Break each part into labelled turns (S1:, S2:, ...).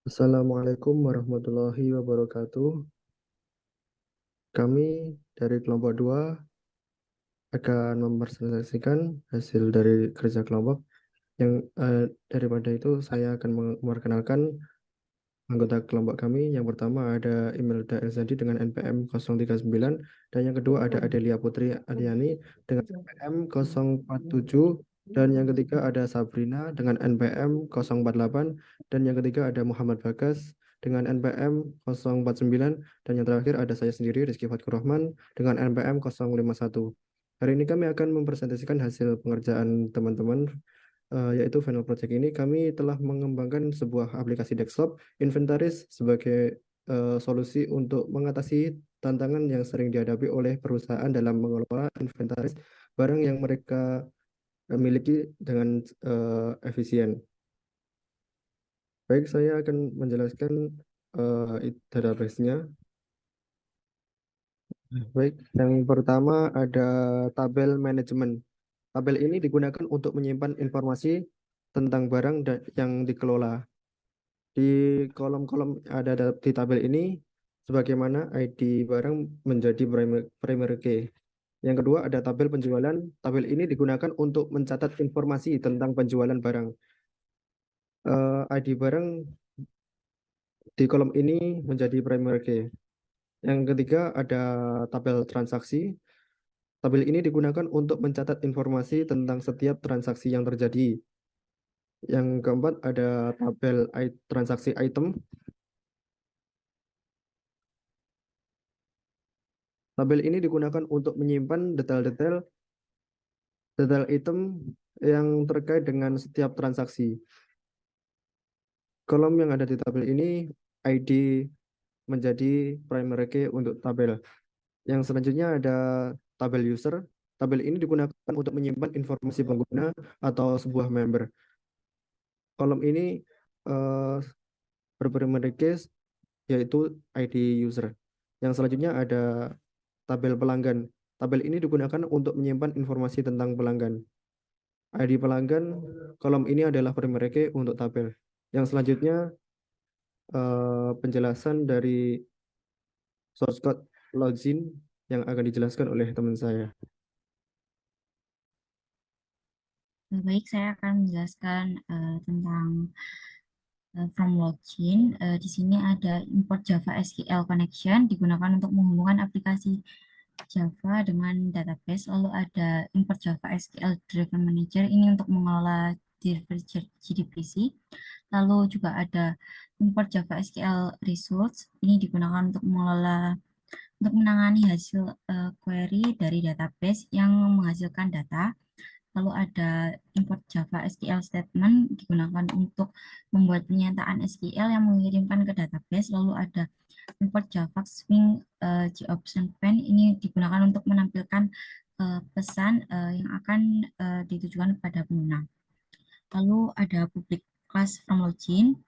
S1: Assalamualaikum warahmatullahi wabarakatuh. Kami dari kelompok 2 akan mempresentasikan hasil dari kerja kelompok. Yang daripada itu saya akan memperkenalkan anggota kelompok kami. Yang pertama ada Imelda Elzadi dengan NPM 039 dan yang kedua ada Adelia Putri Aliani dengan NPM 047 dan yang ketiga ada Sabrina dengan NPM 048 dan yang ketiga ada Muhammad Bagas dengan NPM 049 dan yang terakhir ada saya sendiri Rizky Fatkur Rahman dengan NPM 051. Hari ini kami akan mempresentasikan hasil pengerjaan teman-teman, yaitu final project ini kami telah mengembangkan sebuah aplikasi desktop Inventaris sebagai solusi untuk mengatasi tantangan yang sering dihadapi oleh perusahaan dalam mengelola inventaris barang yang mereka miliki dengan efisien. Baik, saya akan menjelaskan database-nya. Baik, yang pertama ada tabel manajemen. Tabel ini digunakan untuk menyimpan informasi tentang barang yang dikelola. Di kolom-kolom ada di tabel ini, sebagaimana ID barang menjadi primary key. Yang kedua ada tabel penjualan. Tabel ini digunakan untuk mencatat informasi tentang penjualan barang. ID barang di kolom ini menjadi primary key. Yang ketiga ada tabel transaksi. Tabel ini digunakan untuk mencatat informasi tentang setiap transaksi yang terjadi. Yang keempat ada tabel transaksi item. Tabel ini digunakan untuk menyimpan detail item yang terkait dengan setiap transaksi. Kolom yang ada di tabel ini ID menjadi primary key untuk tabel. Yang selanjutnya ada tabel user. Tabel ini digunakan untuk menyimpan informasi pengguna atau sebuah member. Kolom ini uh, berprimary key yaitu ID user. Yang selanjutnya ada tabel pelanggan. Tabel ini digunakan untuk menyimpan informasi tentang pelanggan. ID pelanggan, kolom ini adalah primary key untuk tabel. Yang selanjutnya penjelasan dari source code login yang akan dijelaskan oleh teman saya.
S2: Baik, saya akan menjelaskan tentang from login. Di sini ada import Java SQL connection digunakan untuk menghubungkan aplikasi Java dengan database. Lalu ada import Java SQL Driver Manager ini untuk mengelola driver JDBC. Lalu juga ada import Java SQL Results ini digunakan untuk menangani hasil query dari database yang menghasilkan data. Lalu ada import Java SQL statement digunakan untuk membuat pernyataan SQL yang mengirimkan ke database. Lalu ada import Java Swing JOption Pen ini digunakan untuk menampilkan pesan yang akan ditujukan kepada pengguna. Lalu ada public class from login.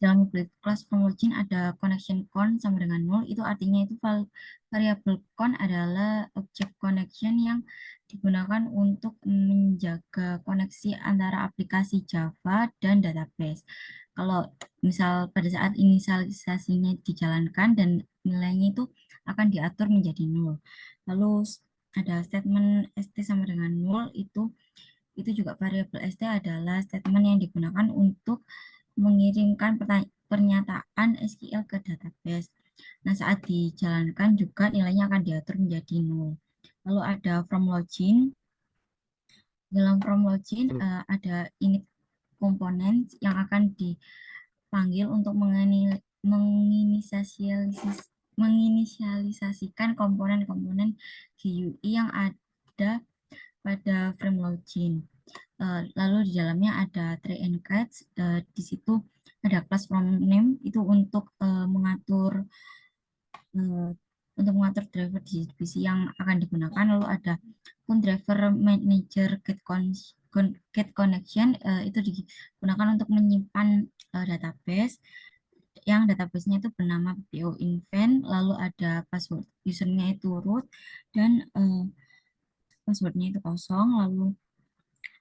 S2: Dalam public class from login ada connection con sama dengan null, itu artinya itu variabel con adalah objek connection yang digunakan untuk menjaga koneksi antara aplikasi Java dan database. Kalau misal pada saat inisialisasinya dijalankan dan nilainya itu akan diatur menjadi null. Lalu ada statement st sama dengan null, itu juga variabel st adalah statement yang digunakan untuk mengirimkan pernyataan SQL ke database. Nah, saat dijalankan juga nilainya akan diatur menjadi nol. Lalu ada from login. Dalam from login ada init komponen yang akan dipanggil untuk menginisialisasikan komponen-komponen GUI yang ada pada frame login. Lalu di dalamnya ada tray and catch. Di situ ada class from name itu uh, untuk mengatur driver distribusi yang akan digunakan. Lalu ada pun driver manager get connection itu digunakan untuk menyimpan database yang databasenya itu bernama PO invent. Lalu ada password usernya itu root dan passwordnya itu kosong. Lalu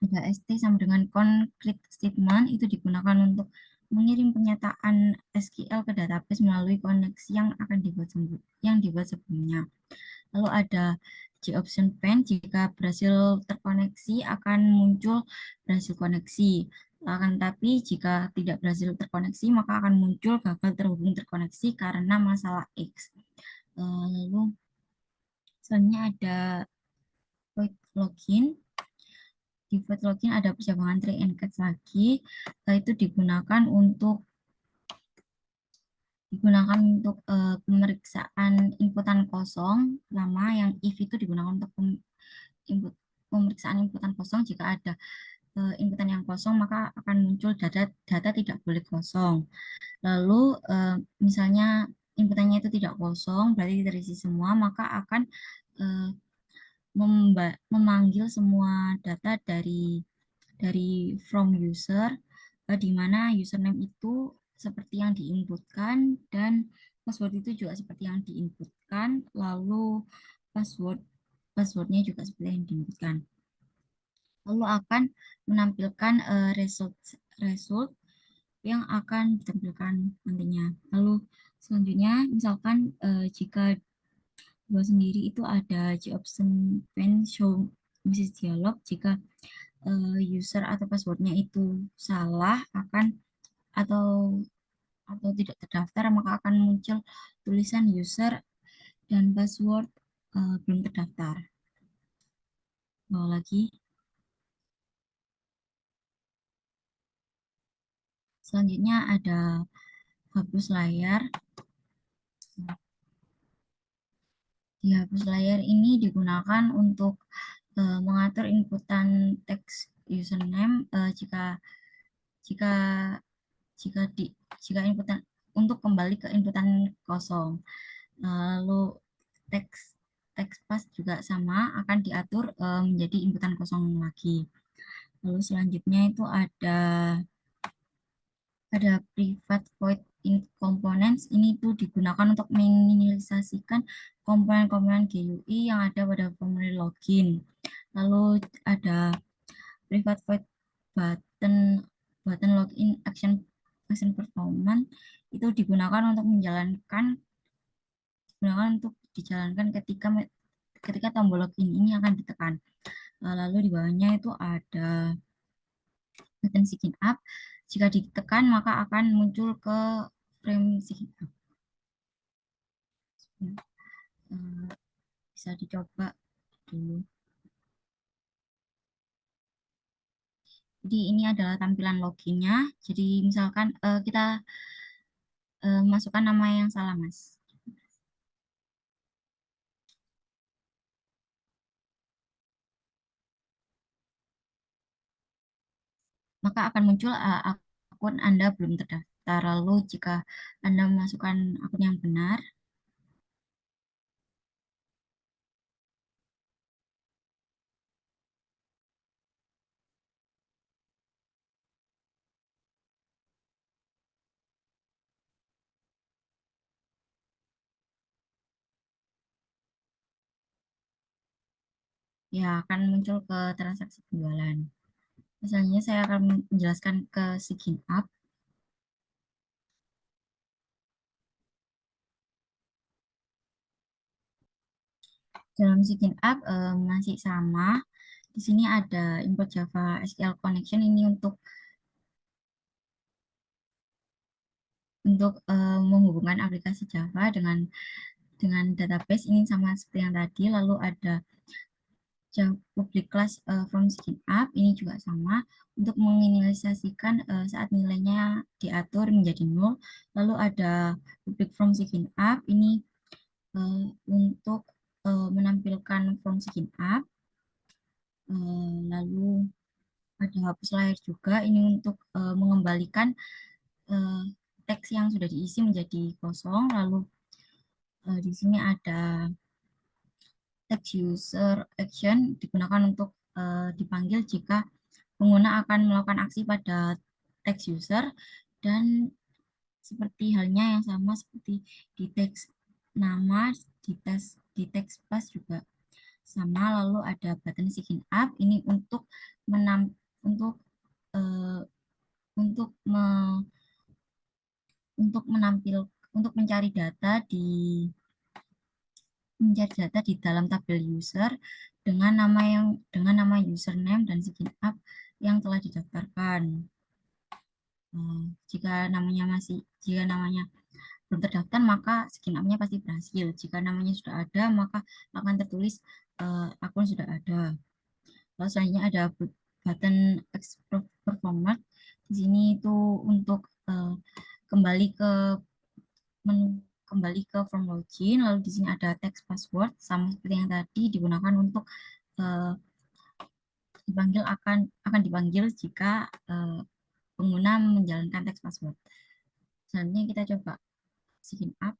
S2: ada ST sama dengan concrete statement itu digunakan untuk mengirim pernyataan SQL ke database melalui koneksi yang dibuat sebelumnya. Lalu ada G-option pen, jika berhasil terkoneksi akan muncul berhasil koneksi. Akan tetapi jika tidak berhasil terkoneksi maka akan muncul gagal terhubung terkoneksi karena masalah X. Lalu selanjutnya ada void login. Di void login ada percabangan try and catch lagi. Itu digunakan untuk pemeriksaan inputan kosong, lama yang if itu digunakan untuk input pemeriksaan inputan kosong. Jika ada inputan yang kosong maka akan muncul data tidak boleh kosong. Lalu misalnya inputannya itu tidak kosong, berarti terisi semua, maka akan eh, memanggil semua data dari from user, di mana username itu seperti yang diinputkan dan password itu juga seperti yang diinputkan, lalu passwordnya juga seperti yang diinputkan. Lalu akan menampilkan result yang akan ditampilkan nantinya. Lalu selanjutnya misalkan jika dua sendiri itu ada G-option pen show message dialog. Jika user atau passwordnya itu salah atau atau tidak terdaftar maka akan muncul tulisan user dan password belum terdaftar. Bawa lagi. Selanjutnya ada hapus layar. Di hapus layar ini digunakan untuk mengatur inputan teks username jika jika jika di jika inputan untuk kembali ke inputan kosong. Lalu teks teks pas juga sama akan diatur menjadi inputan kosong lagi. Lalu selanjutnya itu ada private void in components. Ini tuh digunakan untuk meminimalisasikan komponen-komponen GUI yang ada pada formulir login. Lalu ada private void button button login action action performance, itu digunakan untuk dijalankan ketika tombol login ini akan ditekan. Lalu di bawahnya itu ada button sign up. Jika ditekan maka akan muncul ke frame sign up. Bisa dicoba dulu. Jadi ini adalah tampilan loginnya. Jadi misalkan kita masukkan nama yang salah, Mas. Maka akan muncul akun Anda belum terdaftar. Lalu jika Anda memasukkan akun yang benar, ya akan muncul ke transaksi penjualan. Misalnya saya akan menjelaskan ke sign up. Dalam sign up masih sama. Di sini ada import Java SQL connection ini untuk menghubungkan aplikasi Java dengan database ini sama seperti yang tadi. Lalu ada public class from sign up ini juga sama untuk menginisialisasikan saat nilainya diatur menjadi 0. Lalu ada public from sign up ini untuk menampilkan from sign up. Lalu ada hapus layar juga ini untuk mengembalikan teks yang sudah diisi menjadi kosong. Lalu di sini ada text user action digunakan untuk dipanggil jika pengguna akan melakukan aksi pada text user, dan seperti halnya yang sama seperti di teks nama, di teks pas juga sama. Lalu ada button sign up ini untuk menam untuk uh, untuk untuk mencari data di dalam tabel user dengan nama username dan sign up yang telah didaftarkan. Jika namanya belum terdaftar, maka sign up-nya pasti berhasil. Jika namanya sudah ada, maka akan tertulis akun sudah ada. Lalu selanjutnya ada button Explore Performance. Di sini itu untuk kembali ke menu kembali ke form login. Lalu di sini ada text password sama seperti yang tadi digunakan untuk uh, akan dipanggil jika pengguna menjalankan text password. Selanjutnya kita coba sign up.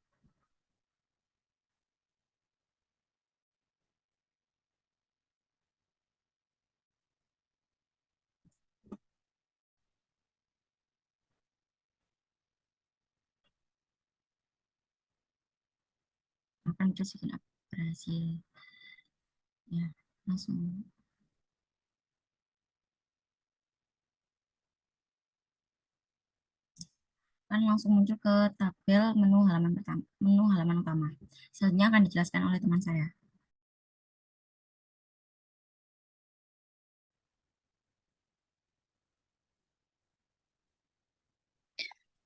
S2: Akan muncul sign up berhasil. Ya, langsung langsung muncul ke tabel menu halaman utama. Selanjutnya akan dijelaskan oleh teman saya.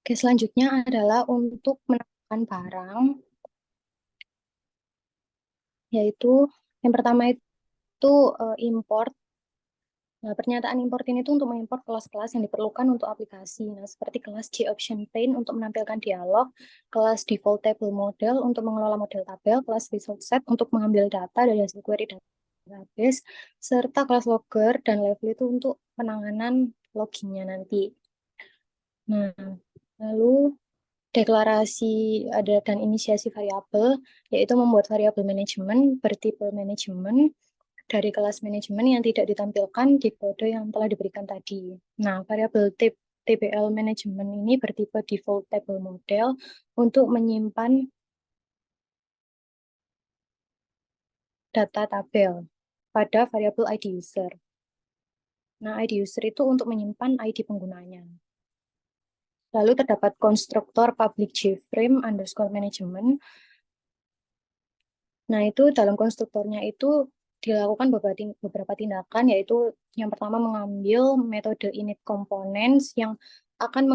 S3: Oke, selanjutnya adalah untuk menambahkan barang, yaitu yang pertama itu import. Nah, pernyataan import ini itu untuk mengimport kelas-kelas yang diperlukan untuk aplikasi. Nah, seperti kelas JOptionPaint untuk menampilkan dialog, kelas Default Table Model untuk mengelola model tabel, kelas Result Set untuk mengambil data dari hasil query database, serta kelas Logger dan Level itu untuk penanganan loginnya nanti. Nah, lalu deklarasi dan inisiasi variabel, yaitu membuat variabel manajemen bertipe manajemen dari kelas manajemen yang tidak ditampilkan di kode yang telah diberikan tadi. Nah, variabel TBL manajemen ini bertipe default table model untuk menyimpan data tabel pada variabel ID user. Nah, ID user itu untuk menyimpan ID penggunanya. Lalu terdapat konstruktor public JFrame underscore management. Nah, itu dalam konstruktornya itu dilakukan beberapa tindakan, yaitu yang pertama mengambil metode init components yang akan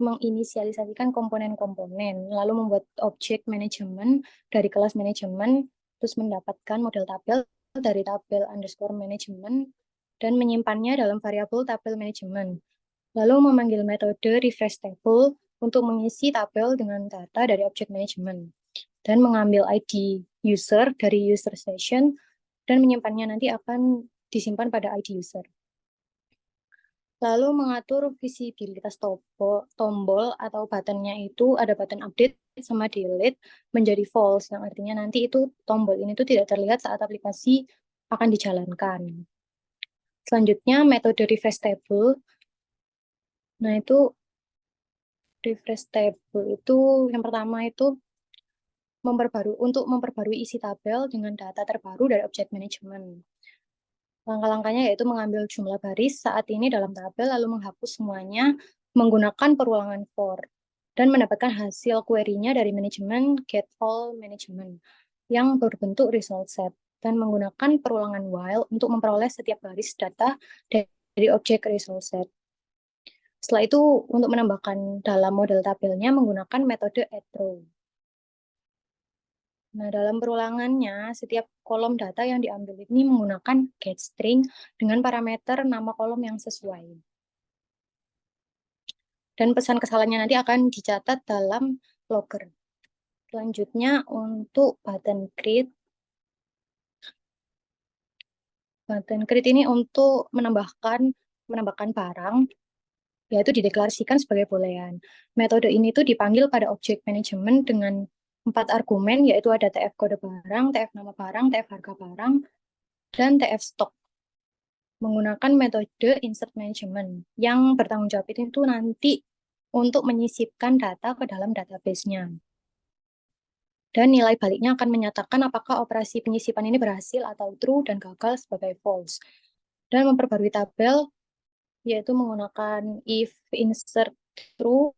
S3: menginisialisasikan komponen-komponen, lalu membuat objek manajemen dari kelas manajemen, terus mendapatkan model tabel dari tabel underscore management, dan menyimpannya dalam variabel tabel manajemen. Lalu memanggil metode refresh table untuk mengisi tabel dengan data dari objek manajemen, dan mengambil ID user dari user session dan menyimpannya nanti akan disimpan pada ID user. Lalu mengatur visibilitas tombol atau buttonnya itu ada button update sama delete menjadi false, yang artinya nanti itu tombol ini tuh tidak terlihat saat aplikasi akan dijalankan. Selanjutnya metode refresh table. Nah, itu refresh table itu yang pertama itu untuk memperbarui isi tabel dengan data terbaru dari objek manajemen. Langkah-langkahnya yaitu mengambil jumlah baris saat ini dalam tabel, lalu menghapus semuanya menggunakan perulangan for, dan mendapatkan hasil query-nya dari manajemen get all management yang berbentuk result set, dan menggunakan perulangan while untuk memperoleh setiap baris data dari objek result set. Setelah itu, untuk menambahkan dalam model tabelnya menggunakan metode add row. Nah, dalam perulangannya, setiap kolom data yang diambil ini menggunakan getString dengan parameter nama kolom yang sesuai. Dan pesan kesalahannya nanti akan dicatat dalam logger. Selanjutnya, untuk button create. Button create ini untuk menambahkan barang, yaitu dideklarasikan sebagai boolean. Metode ini tuh dipanggil pada objek manajemen dengan 4 argumen, yaitu ada TF kode barang, TF nama barang, TF harga barang, dan TF stok. Menggunakan metode insert management yang bertanggung jawab itu nanti untuk menyisipkan data ke dalam database-nya. Dan nilai baliknya akan menyatakan apakah operasi penyisipan ini berhasil atau true dan gagal sebagai false. Dan memperbarui tabel yaitu menggunakan if insert true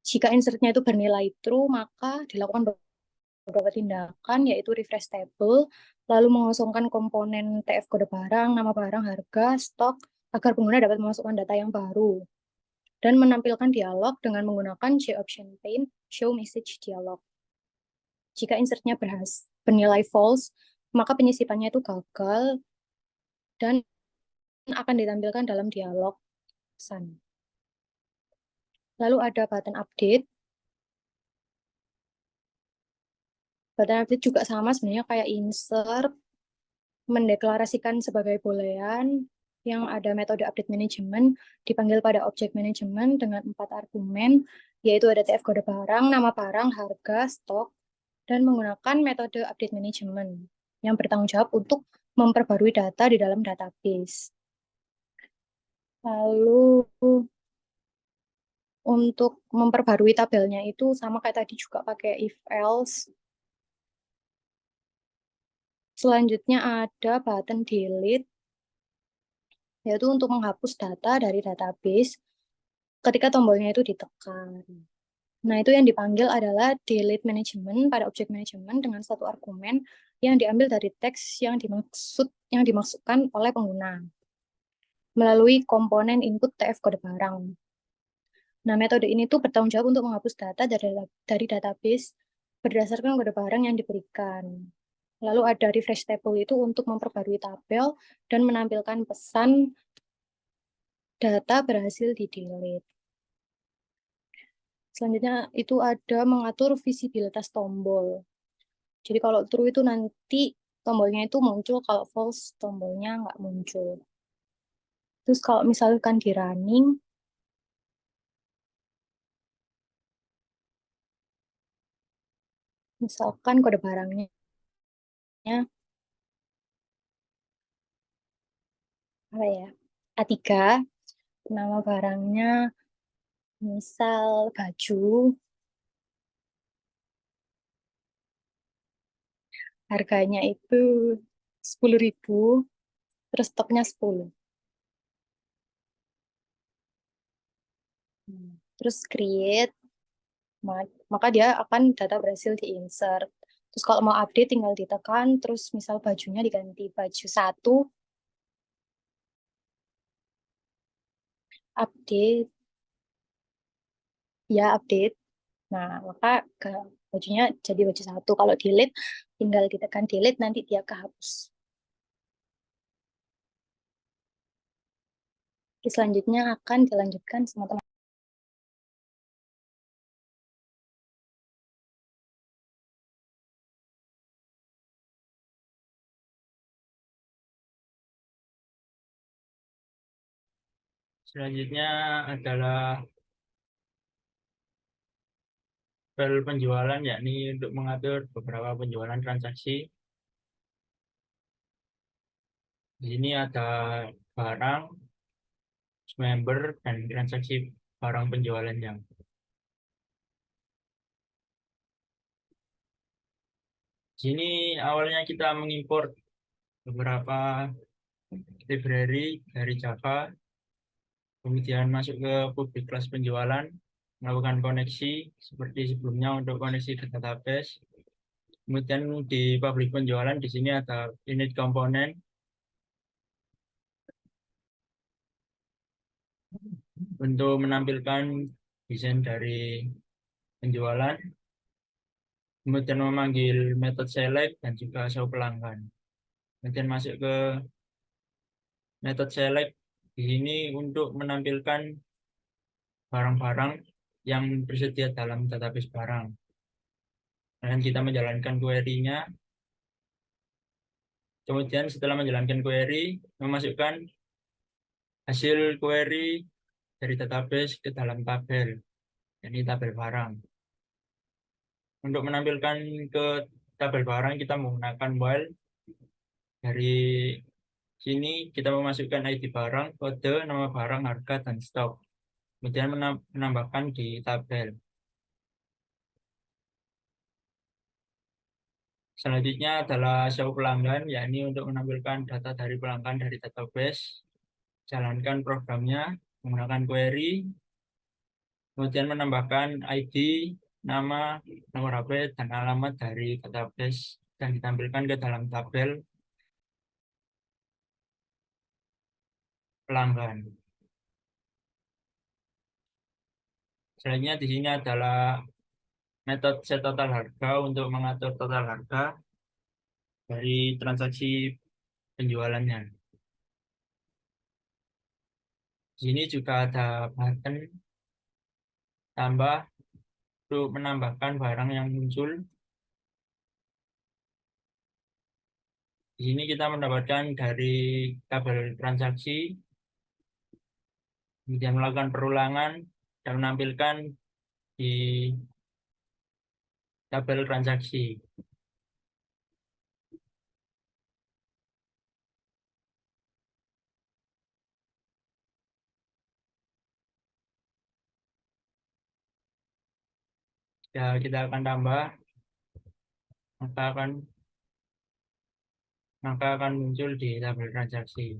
S3: Jika insertnya itu bernilai true, maka dilakukan beberapa tindakan, yaitu refresh table, lalu mengosongkan komponen TF kode barang, nama barang, harga, stok, agar pengguna dapat memasukkan data yang baru. Dan menampilkan dialog dengan menggunakan JOption pane, show message dialog. Jika insertnya bernilai false, maka penyisipannya itu gagal dan akan ditampilkan dalam dialog pesan. Lalu ada button update. Button update juga sama sebenarnya kayak insert, mendeklarasikan sebagai boolean yang ada metode update management dipanggil pada objek manajemen dengan 4 argumen, yaitu ada TF kode barang, nama barang, harga, stok, dan menggunakan metode update management yang bertanggung jawab untuk memperbarui data di dalam database. Lalu untuk memperbarui tabelnya itu sama kayak tadi juga pakai if else. Selanjutnya ada button delete, yaitu untuk menghapus data dari database ketika tombolnya itu ditekan. Nah, itu yang dipanggil adalah delete management pada objek manajemen dengan satu argumen yang diambil dari teks yang dimaksudkan oleh pengguna melalui komponen input TF kode barang. Nah, metode ini tuh bertanggung jawab untuk menghapus data dari database berdasarkan kode barang yang diberikan. Lalu ada refresh table itu untuk memperbarui tabel dan menampilkan pesan data berhasil di-delete. Selanjutnya itu ada mengatur visibilitas tombol. Jadi kalau true itu nanti tombolnya itu muncul, kalau false tombolnya nggak muncul. Terus kalau misalkan di running, misalkan kode barangnya apa ya, A3, nama barangnya misal baju, harganya itu 10.000, terus stoknya 10. Terus create, maka dia akan data berhasil di-insert. Terus kalau mau update tinggal ditekan, terus misal bajunya diganti baju 1, update, ya update. Nah, maka bajunya jadi baju 1. Kalau delete, tinggal ditekan delete, nanti dia kehapus. Oke, selanjutnya akan dilanjutkan sama teman.
S4: Selanjutnya adalah tabel penjualan, yakni untuk mengatur beberapa penjualan transaksi. Di sini ada barang, member, dan transaksi barang penjualannya. Di sini awalnya kita mengimport beberapa library dari Java, kemudian masuk ke public class penjualan, melakukan koneksi seperti sebelumnya untuk koneksi ke database. Kemudian di public penjualan di sini ada unit komponen untuk menampilkan desain dari penjualan, kemudian memanggil metode select dan juga show pelanggan. Kemudian masuk ke metode select di sini untuk menampilkan barang-barang yang tersedia dalam database barang. Dan kita menjalankan query-nya. Kemudian setelah menjalankan query, memasukkan hasil query dari database ke dalam tabel, ini tabel barang. Untuk menampilkan ke tabel barang, kita menggunakan while. Dari sini kita memasukkan ID barang, kode, nama barang, harga, dan stok. Kemudian menambahkan di tabel. Selanjutnya adalah show pelanggan, yakni untuk menampilkan data dari pelanggan dari database. Jalankan programnya menggunakan query, kemudian menambahkan ID, nama, nomor HP, dan alamat dari database dan ditampilkan ke dalam tabel pelanggan. Selanjutnya di sini adalah metode set total harga untuk mengatur total harga dari transaksi penjualannya. Di sini juga ada button tambah untuk menambahkan barang yang muncul. Di sini kita mendapatkan dari tabel transaksi, kemudian melakukan perulangan dan menampilkan di tabel transaksi. Ya, kita akan tambah, maka akan muncul di tabel transaksi.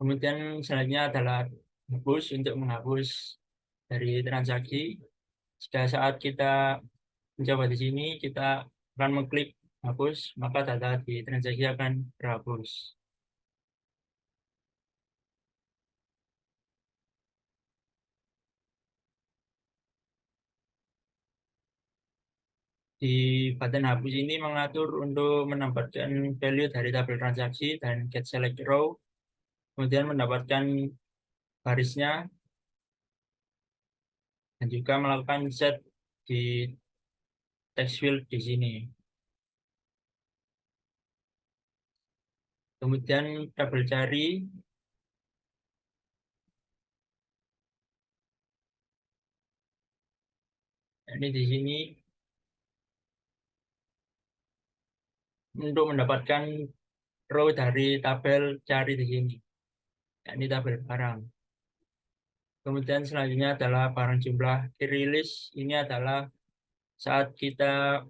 S4: Kemudian selanjutnya adalah hapus untuk menghapus dari transaksi. Jika saat kita mencoba di sini, kita akan mengklik hapus, maka data di transaksi akan terhapus. Di button hapus ini mengatur untuk menambahkan value dari tabel transaksi dan get select row, kemudian mendapatkan barisnya, dan juga melakukan set di text field di sini. Kemudian double cari, ini di sini untuk mendapatkan row dari tabel cari di sini, yakni tabel barang. Kemudian selanjutnya adalah barang jumlah rilis. Ini adalah saat kita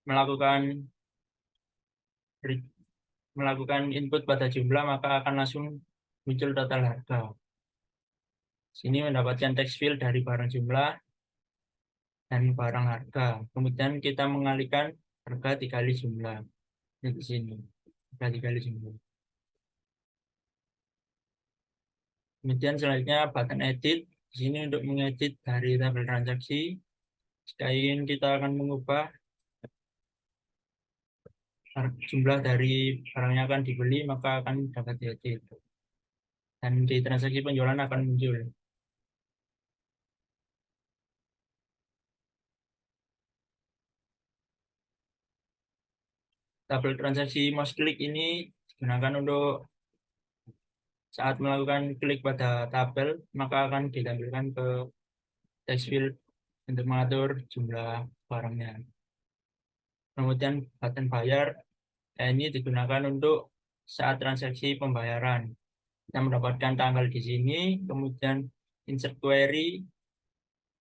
S4: melakukan input pada jumlah, maka akan langsung muncul total harga. Sini mendapatkan text field dari barang jumlah dan barang harga. Kemudian kita mengalihkan harga dikali jumlah. Ini di sini, harga dikali jumlah. Kemudian selanjutnya button edit. Di sini untuk mengedit dari tabel transaksi. Jika ingin kita akan mengubah jumlah dari barang yang akan dibeli, maka akan dapat diedit. Dan di transaksi penjualan akan muncul. Tabel transaksi mouse click ini digunakan untuk saat melakukan klik pada tabel, maka akan ditampilkan ke text field untuk mengatur jumlah barangnya. Kemudian button bayar, ini digunakan untuk saat transaksi pembayaran. Kita mendapatkan tanggal di sini, kemudian insert query,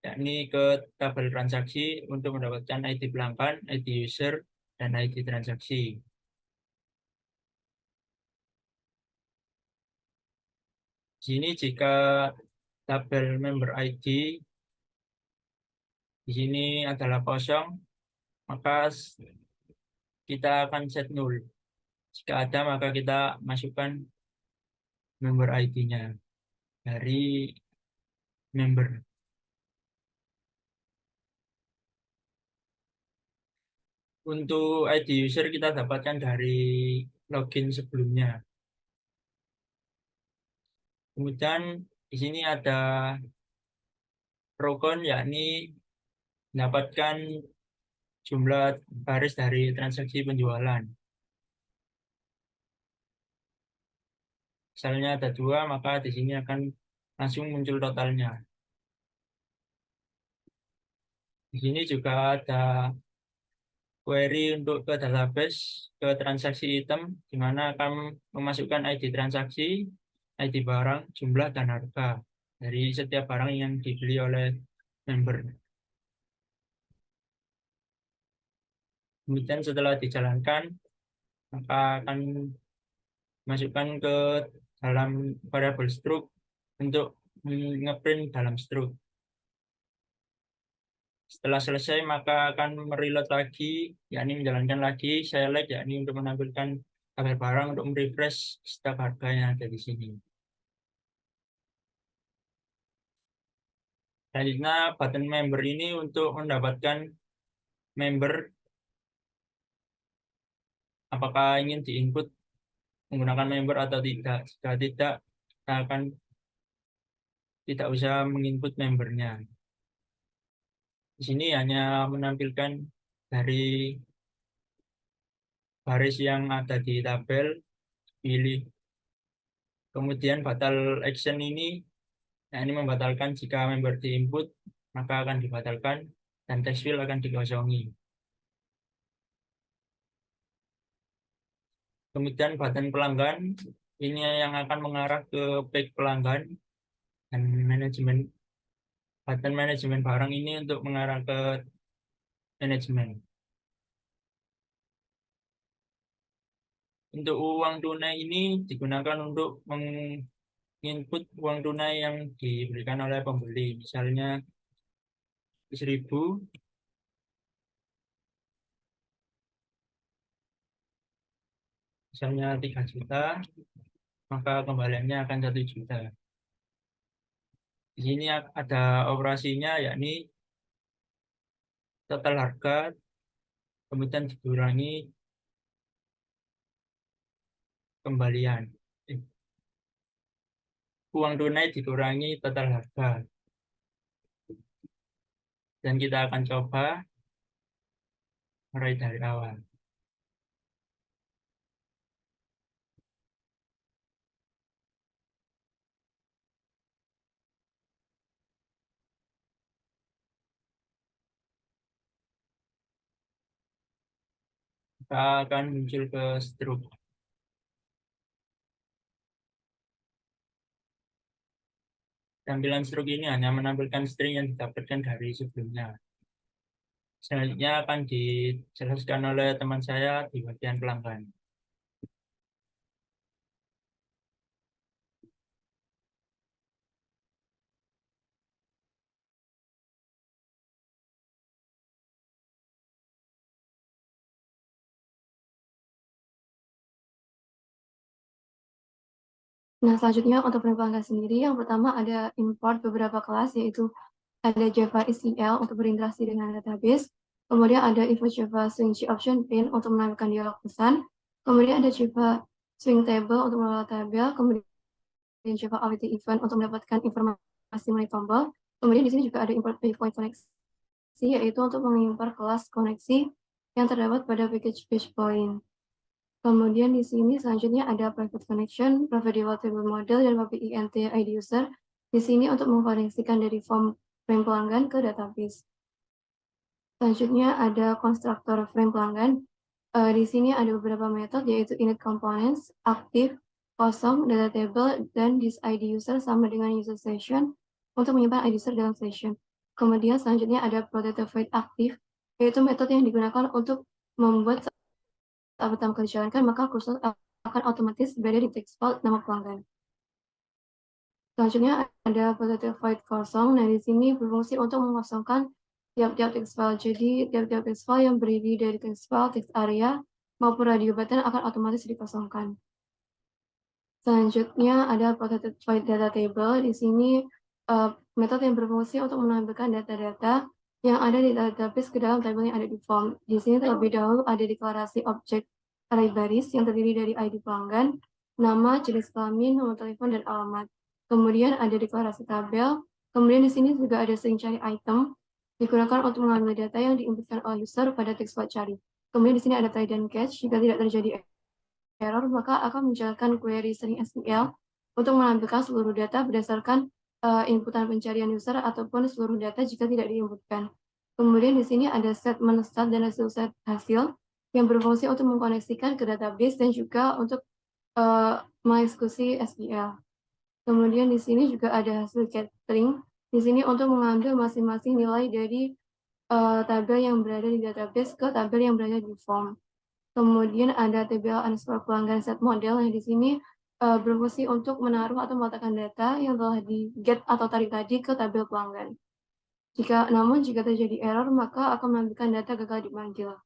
S4: yakni ke tabel transaksi untuk mendapatkan ID pelanggan, ID user, dan ID transaksi. Di sini jika tabel member ID di sini adalah kosong, maka kita akan set null. Jika ada, maka kita masukkan member ID-nya dari member. Untuk ID user kita dapatkan dari login sebelumnya. Kemudian di sini ada rokon, yakni mendapatkan jumlah baris dari transaksi penjualan. Misalnya ada 2, maka di sini akan langsung muncul totalnya. Di sini juga ada query untuk ke database, ke transaksi item, di mana akan memasukkan ID transaksi, ID barang, jumlah, dan harga dari setiap barang yang dibeli oleh member. Kemudian setelah dijalankan, maka akan masukkan ke dalam variabel struct untuk ngeprint dalam struct. Setelah selesai maka akan mereload lagi, yakni menjalankan lagi select, yakni untuk menampilkan tabel barang untuk merefresh setiap harga yang ada di sini. Selanjutnya button member ini untuk mendapatkan member apakah ingin diinput menggunakan member atau tidak. Jika tidak, kita akan tidak usah menginput membernya. Di sini hanya menampilkan dari baris yang ada di tabel, pilih. Kemudian batal action ini, ini membatalkan jika member diinput, maka akan dibatalkan dan text field akan dikosongi. Kemudian button pelanggan, ini yang akan mengarah ke page pelanggan dan manajemen. Button manajemen barang ini untuk mengarah ke manajemen. Untuk uang tunai ini digunakan untuk menginput uang tunai yang diberikan oleh pembeli. Misalnya 1.000, misalnya 3 juta, maka kembaliannya akan 1 juta. Di sini ada operasinya, yakni total harga, kemudian dikurangi kembalian. Uang tunai dikurangi total harga. Dan kita akan coba mulai dari awal. Kita akan muncul ke struct. Tampilan struct ini hanya menampilkan string yang didapatkan dari sebelumnya. Selanjutnya akan dijelaskan oleh teman saya di bagian pelanggan.
S5: Nah, selanjutnya untuk pelanggan sendiri, yang pertama ada import beberapa kelas, yaitu ada Java SQL untuk berinteraksi dengan database, kemudian ada info Java Swing Option Pin untuk menampilkan dialog pesan, kemudian ada Java Swing Table untuk mengelola tabel, kemudian Java Awaiting Event untuk mendapatkan informasi mengenai tombol, kemudian di sini juga ada import Page Koneksi, yaitu untuk mengimpor kelas koneksi yang terdapat pada package page point. Kemudian di sini selanjutnya ada private connection, private developable model, dan public int ID user. Di sini untuk mengkoneksikan dari form frame pelanggan ke database. Selanjutnya ada konstruktor frame pelanggan. Di sini ada beberapa metode, yaitu init components, aktif, kosong, data table, dan this ID user sama dengan user session untuk menyimpan ID user dalam session. Kemudian selanjutnya ada protected void aktif, yaitu metode yang digunakan untuk membuat saat pertama kali dijalankan, maka kursor akan otomatis berada di text file nama pelanggan. Selanjutnya ada protected void kosong. Nah, di sini berfungsi untuk mengosongkan tiap-tiap text file. Jadi, tiap-tiap text file yang berdiri dari text file, text area, maupun radio button akan otomatis dikosongkan. Selanjutnya ada protected void data table. Di sini metode yang berfungsi untuk menampilkan data-data yang ada di database ke dalam tabel yang ada di form. Di sini terlebih dahulu ada deklarasi objek array baris yang terdiri dari ID pelanggan, nama, jenis kelamin, nomor telepon, dan alamat. Kemudian ada deklarasi tabel. Kemudian di sini juga ada string cari item, digunakan untuk mengambil data yang diinputkan oleh user pada text file cari. Kemudian di sini ada try dan catch. Jika tidak terjadi error, maka akan menjalankan query string SQL untuk menampilkan seluruh data berdasarkan inputan pencarian user ataupun seluruh data jika tidak diinputkan. Kemudian di sini ada statement start dan hasil set hasil yang berfungsi untuk mengkoneksikan ke database dan juga untuk mengeksekusi SQL. Kemudian di sini juga ada hasil catering. Di sini untuk mengambil masing-masing nilai dari tabel yang berada di database ke tabel yang berada di form. Kemudian ada TBL underscore pelanggan set model yang di sini berfungsi untuk menaruh atau meletakkan data yang telah di get atau tarik tadi ke tabel pelanggan. Namun jika terjadi error, maka akan menampilkan data gagal dipanggil.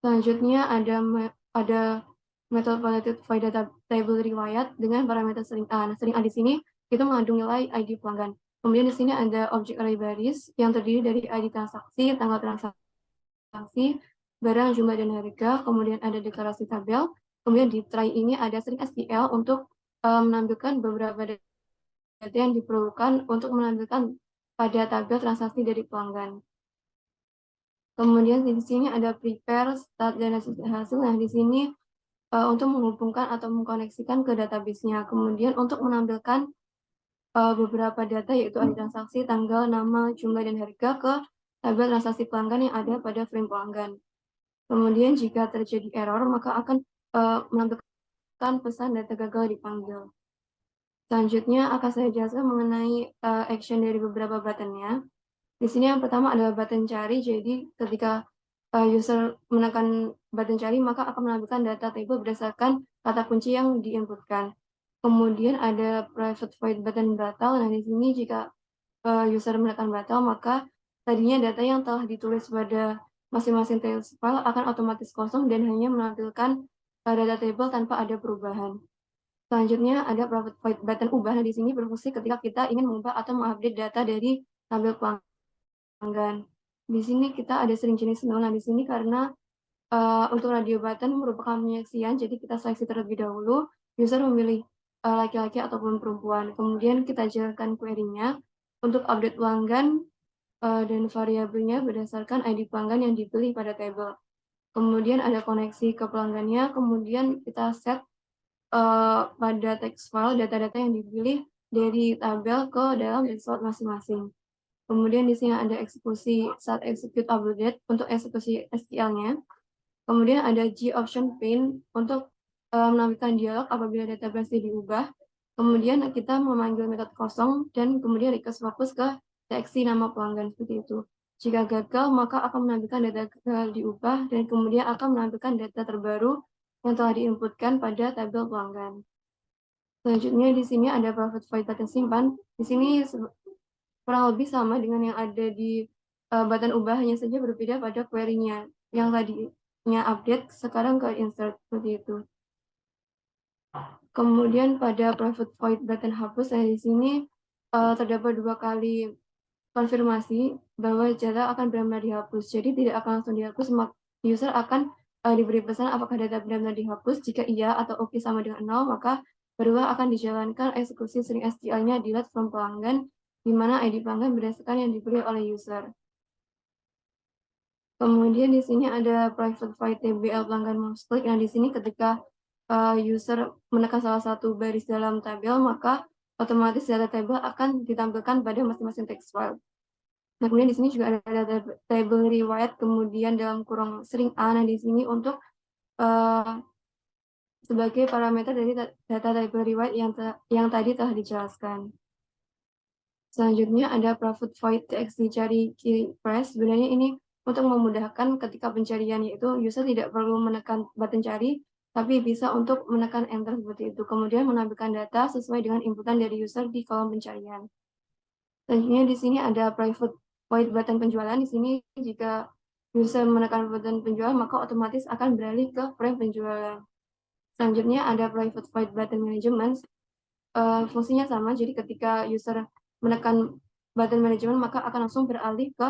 S5: Selanjutnya ada method validated by data table riwayat dengan parameter string A. Nah, string A di sini itu mengandung nilai ID pelanggan. Kemudian di sini ada objek array baris yang terdiri dari ID transaksi, tanggal transaksi, barang, jumlah, dan harga. Kemudian ada deklarasi tabel. Kemudian di try ini ada string SQL untuk menampilkan beberapa data yang diperlukan untuk menampilkan pada tabel transaksi dari pelanggan. Kemudian di sini ada prepare, start, dan hasil. Nah, di sini untuk menghubungkan atau mengkoneksikan ke database-nya. Kemudian untuk menampilkan beberapa data yaitu ID transaksi, tanggal, nama, jumlah, dan harga ke tabel transaksi pelanggan yang ada pada frame pelanggan. Kemudian jika terjadi error, maka akan menampilkan pesan data gagal dipanggil. Selanjutnya akan saya jelaskan mengenai action dari beberapa button-nya. Di sini yang pertama adalah button cari, jadi ketika user menekan button cari, maka akan menampilkan data table berdasarkan kata kunci yang diinputkan. Kemudian ada private void button batal. Nah, di sini jika user menekan batal, maka tadinya data yang telah ditulis pada masing-masing text file akan otomatis kosong dan hanya menampilkan data table tanpa ada perubahan. Selanjutnya ada private void button ubah. Nah, di sini berfungsi ketika kita ingin mengubah atau mengupdate data dari tabel pelanggan. Di sini kita ada string jenis nol. Nah, di sini karena untuk radio button merupakan penyeksian, jadi kita seleksi terlebih dahulu. User memilih laki-laki ataupun perempuan. Kemudian kita jalankan query-nya untuk update pelanggan dan variabelnya berdasarkan ID pelanggan yang dipilih pada table. Kemudian ada koneksi ke pelanggannya. Kemudian kita set pada text file data-data yang dipilih dari tabel ke dalam slot masing-masing. Kemudian di sini ada eksekusi saat execute update untuk eksekusi SQL-nya. Kemudian ada G option pane untuk menampilkan dialog apabila database diubah. Kemudian kita memanggil metode kosong dan kemudian request fokus ke seksi nama pelanggan seperti itu. Jika gagal, maka akan menampilkan data gagal diubah dan kemudian akan menampilkan data terbaru yang telah diinputkan pada tabel pelanggan. Selanjutnya di sini ada private void button simpan. Di sini kurang lebih sama dengan yang ada di button ubah, hanya saja berbeda pada query-nya. Yang tadinya update, sekarang ke insert, seperti itu. Kemudian pada private void button hapus, di sini terdapat 2 kali konfirmasi bahwa data akan benar-benar dihapus. Jadi tidak akan langsung dihapus, user akan diberi pesan apakah data benar-benar dihapus. Jika iya atau oke sama dengan 0, maka barulah akan dijalankan eksekusi string SQL-nya delete from pelanggan, di mana ID pelanggan berdasarkan yang dipilih oleh user. Kemudian di sini ada private void TBL pelanggan mouse click. Nah, di sini ketika user menekan salah satu baris dalam tabel, maka otomatis data tabel akan ditampilkan pada masing-masing text file. Nah, kemudian di sini juga ada data table riwayat, kemudian dalam kurung string A. Nah, di sini untuk sebagai parameter dari data table riwayat yang tadi telah dijelaskan. Selanjutnya ada private void txt cari key press. Sebenarnya ini untuk memudahkan ketika pencarian, yaitu user tidak perlu menekan button cari, tapi bisa untuk menekan enter seperti itu. Kemudian menampilkan data sesuai dengan inputan dari user di kolom pencarian. Selanjutnya di sini ada private void button penjualan. Di sini jika user menekan button penjual, maka otomatis akan beralih ke frame penjualan. Selanjutnya ada private void button management. Fungsinya sama, jadi ketika user menekan button management, maka akan langsung beralih ke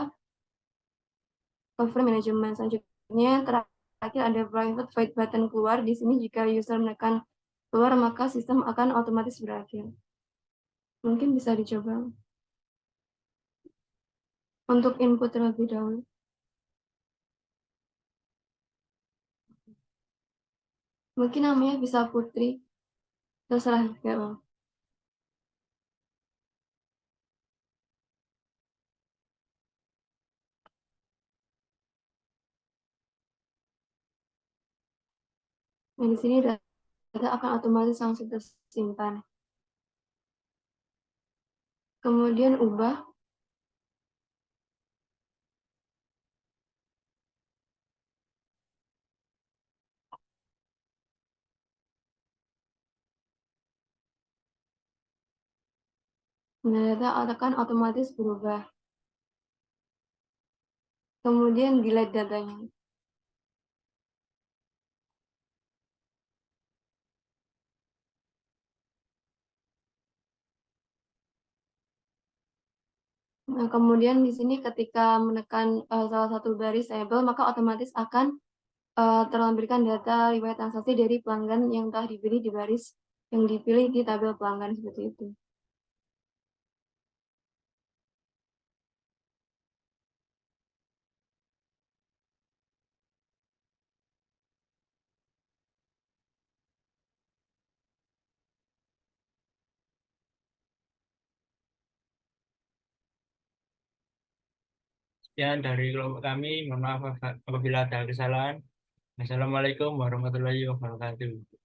S5: frame management. Selanjutnya terakhir ada private void button keluar. Di sini jika user menekan keluar, maka sistem akan otomatis berakhir. Mungkin bisa dicoba untuk input terlebih dahulu. Mungkin namanya bisa Putri, terserah ya Bang. Nah, di sini data akan otomatis langsung tersimpan. Kemudian ubah. Nah, data akan otomatis berubah. Kemudian delete datanya. Nah, kemudian di sini ketika menekan salah satu baris label, maka otomatis akan terlampirkan data riwayat transaksi dari pelanggan yang telah dipilih di baris yang dipilih di tabel pelanggan seperti itu.
S4: Sekian dari kelompok kami. Mohon maaf apabila ada kesalahan. Assalamualaikum warahmatullahi wabarakatuh.